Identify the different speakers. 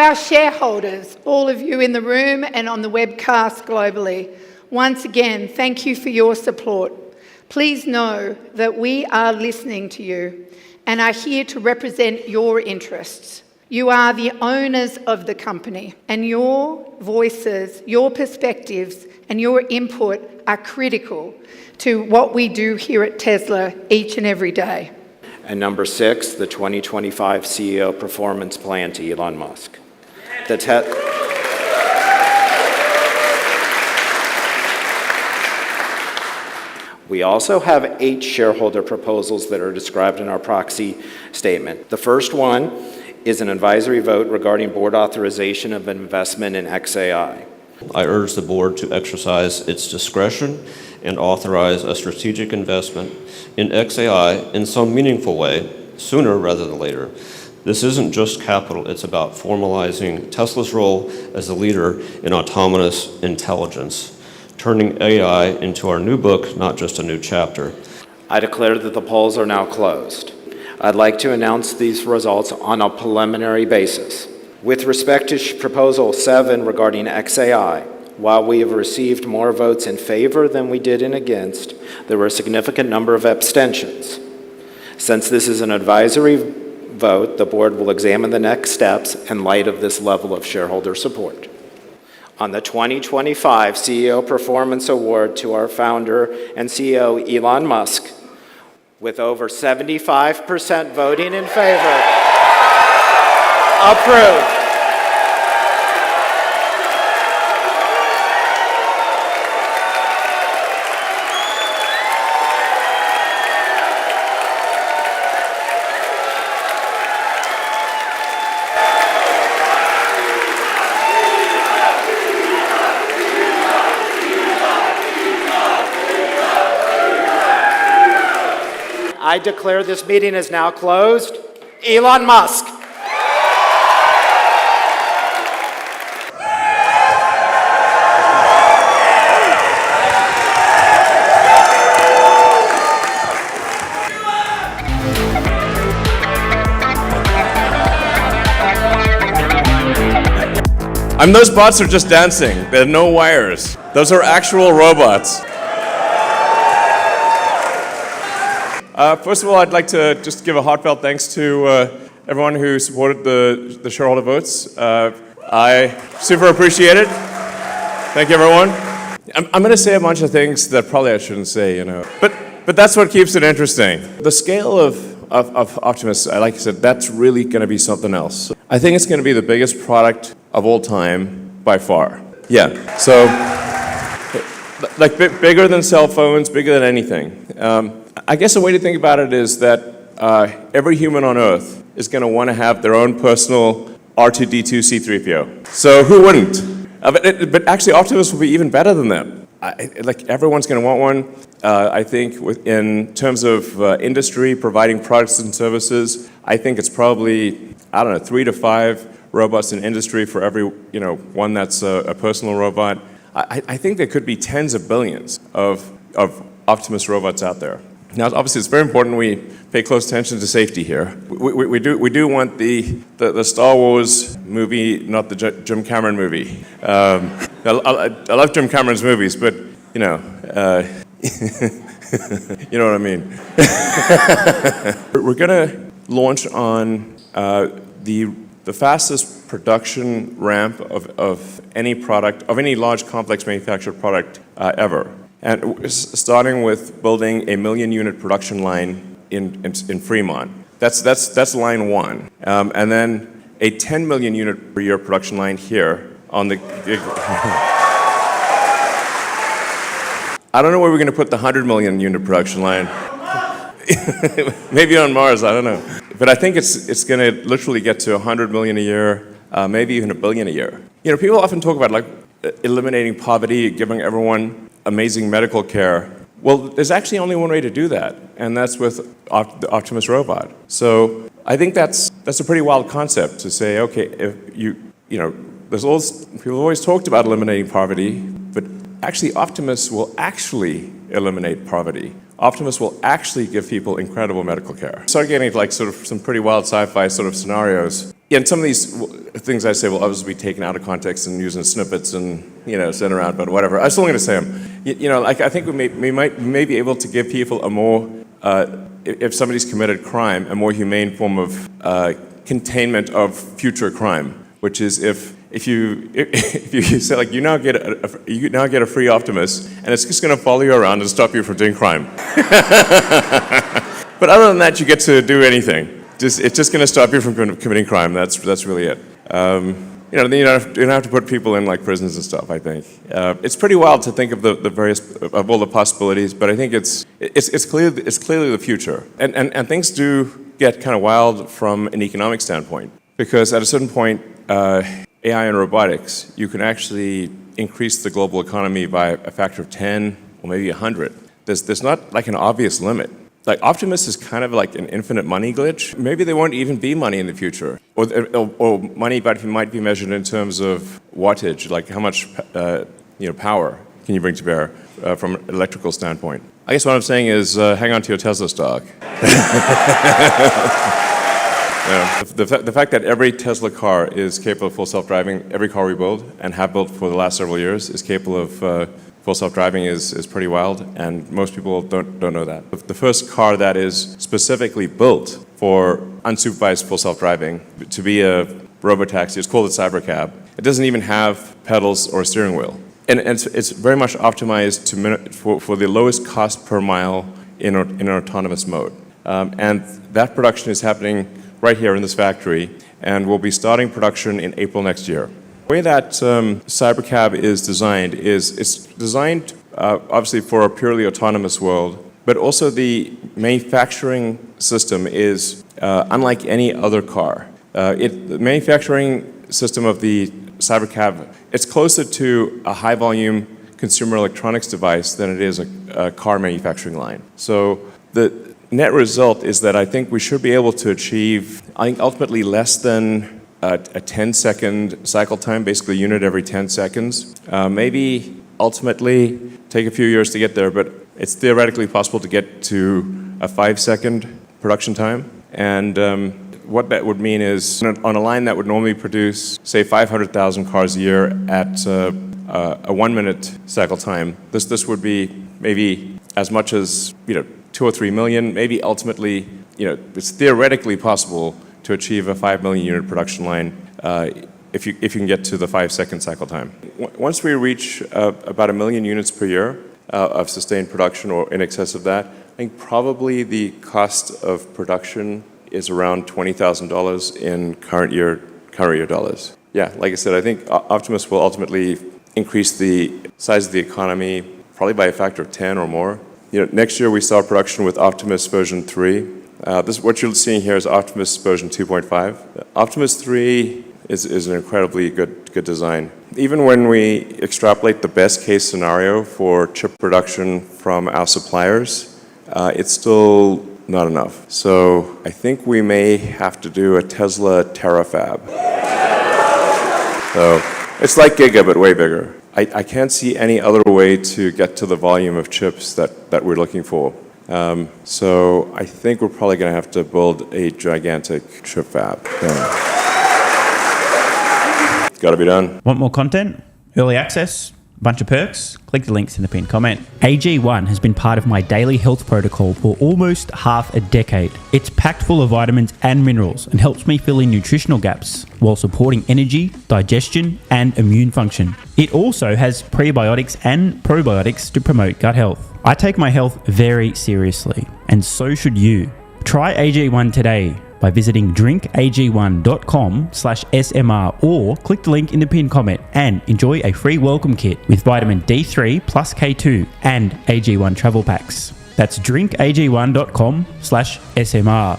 Speaker 1: our shareholders, all of you in the room and on the webcast globally, once again, thank you for your support. Please know that we are listening to you and are here to represent your interests. You are the owners of the company, and your voices, your perspectives, and your input are critical to what we do here at Tesla each and every day.
Speaker 2: And number 6, the 2025 CEO Performance Plan to Elon Musk. We also have 8 shareholder proposals that are described in our proxy statement. The first one is an advisory vote regarding board authorization of investment in xAI.
Speaker 3: I urge the board to exercise its discretion and authorize a strategic investment in xAI in some meaningful way, sooner rather than later. This isn't just capital, it's about formalizing Tesla's role as a leader in autonomous intelligence, turning AI into our new book, not just a new chapter.
Speaker 2: I declare that the polls are now closed. I'd like to announce these results on a preliminary basis. With respect to Proposal 7 regarding xAI, while we have received more votes in favor than we did in against, there were a significant number of abstentions. Since this is an advisory vote, the board will examine the next steps in light of this level of shareholder support. On the 2025 CEO Performance Award to our founder and CEO, Elon Musk, with over 75% voting in favor, approved. I declare this meeting is now closed. Elon Musk.
Speaker 4: Those bots are just dancing. They have no wires. Those are actual robots. First of all, I'd like to just give a heartfelt thanks to everyone who supported the shareholder votes. I super appreciate it. Thank you, everyone. I'm going to say a bunch of things that probably I shouldn't say, but that's what keeps it interesting. The scale of Optimus, like I said, that's really going to be something else. I think it's going to be the biggest product of all time by far. Yeah. So, like bigger than cell phones, bigger than anything. I guess the way to think about it is that every human on Earth is going to want to have their own personal R2-D2 C-3PO. So who wouldn't? But actually, Optimus will be even better than that. Like everyone's going to want one. I think in terms of industry providing products and services, I think it's probably 3 to 5 robots in industry for every one that's a personal robot. I think there could be tens of billions of Optimus robots out there. Now, obviously, it's very important we pay close attention to safety here. We do want the Star Wars movie, not the Jim Cameron movie. I love Jim Cameron's movies, but you know what I mean. We're gonna launch on the fastest production ramp of any product, of any large complex manufactured product ever. And starting with building a 1 million unit production line in Fremont. That's line 1. And then a 10 million unit per year production line here on the I don't know where we're going to put the 100 million unit production line. Maybe on Mars, I don't know. But I think it's going to literally get to 100 million a year, maybe even 1 billion a year. People often talk about eliminating poverty, giving everyone amazing medical care. Well, there's actually only one way to do that, and that's with the Optimus robot. So I think that's a pretty wild concept to say, okay, if people always talked about eliminating poverty, but actually Optimus will actually eliminate poverty. Optimus will actually give people incredible medical care. Start getting sort of some pretty wild sci-fi sort of scenarios. And some of these things I say will obviously be taken out of context and used in snippets and sent around, but whatever. I'm still going to say them. I think we may be able to give people a more, if somebody's committed crime, a more humane form of containment of future crime, which is if you say like you now get a free Optimus and it's just going to follow you around and stop you from doing crime. But other than that, you get to do anything. It's just going to stop you from committing crime. That's really it. You don't have to put people in like prisons and stuff. I think it's pretty wild to think of the various of all the possibilities, but I think it's clearly the future. And things do get kind of wild from an economic standpoint, because at a certain point, AI and robotics, you can actually increase the global economy by a factor of 10 or maybe 100. There's not like an obvious limit. Like Optimus is kind of like an infinite money glitch. Maybe there won't even be money in the future, or money, but it might be measured in terms of wattage, like how much power can you bring to bear from an electrical standpoint. I guess what I'm saying is hang on to your Tesla stock. The fact that every Tesla car is capable of full self-driving, every car we build and have built for the last several years is capable of full self-driving is pretty wild, and most people don't know that. The first car that is specifically built for unsupervised full self-driving to be a robotaxi is called a cybercab. It doesn't even have pedals or a steering wheel, and it's very much optimized for the lowest cost per mile in an autonomous mode. And that production is happening right here in this factory, and we'll be starting production in April next year. The way that Cybercab is designed is it's designed obviously for a purely autonomous world, but also the manufacturing system is unlike any other car. The manufacturing system of the Cybercab, it's closer to a high-volume consumer electronics device than it is a car manufacturing line. So the net result is that I think we should be able to achieve, I think ultimately less than a 10-second cycle time, basically a unit every 10 seconds. Maybe ultimately take a few years to get there, but it's theoretically possible to get to a 5-second production time. And what that would mean is on a line that would normally produce, say, 500,000 cars a year at a 1-minute cycle time, this would be maybe as much as 2 or 3 million. Maybe ultimately, it's theoretically possible to achieve a 5 million unit production line if you can get to the 5-second cycle time. Once we reach about 1 million units per year of sustained production or in excess of that, I think probably the cost of production is around $20,000 in current year dollars. Yeah, like I said, I think Optimus will ultimately increase the size of the economy probably by a factor of 10 or more. Next year we start production with Optimus version 3. What you're seeing here is Optimus version 2.5. Optimus 3 is an incredibly good design. Even when we extrapolate the best case scenario for chip production from our suppliers, it's still not enough. So I think we may have to do a Tesla TeraFab. So it's like Giga, but way bigger. I can't see any other way to get to the volume of chips that we're looking for. So I think we're probably going to have to build a gigantic chip fab. It's got to be done.
Speaker 5: Want more content? Early access? Bunch of perks? Click the links in the pinned comment. AG1 has been part of my daily health protocol for almost half a decade. It's packed full of vitamins and minerals and helps me fill in nutritional gaps while supporting energy, digestion, and immune function. It also has prebiotics and probiotics to promote gut health. I take my health very seriously, and so should you. Try AG1 today by visiting drinkag1.com/SMR or click the link in the pinned comment and enjoy a free welcome kit with vitamin D3 plus K2 and AG1 travel packs. That's drinkag1.com/SMR.